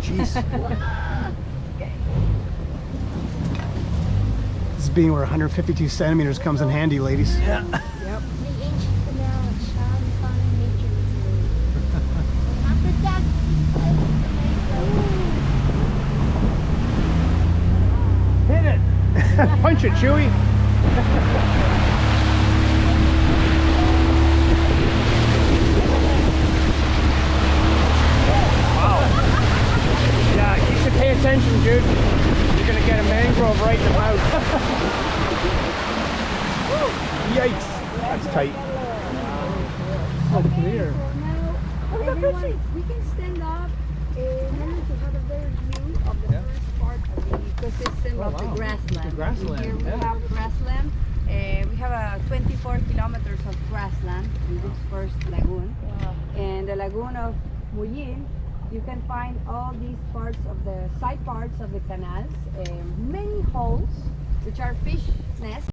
Jeez. Okay. This is being where 152 centimeters comes in handy, ladies. Yep. Hit it! Punch it, Chewy! Wow. Yeah, you should pay attention, dude. You're gonna get a mangrove right in the mouth. Yikes! That's tight. Oh, clear. Everyone, we can stand up in order to have a better view of the first part of the ecosystem of the grassland. The grassland, Here we yeah. have grassland. We have 24 kilometers of grassland in this first lagoon. And the lagoon of Muyin, you can find all these parts of the side parts of the canals, many holes which are fish nests.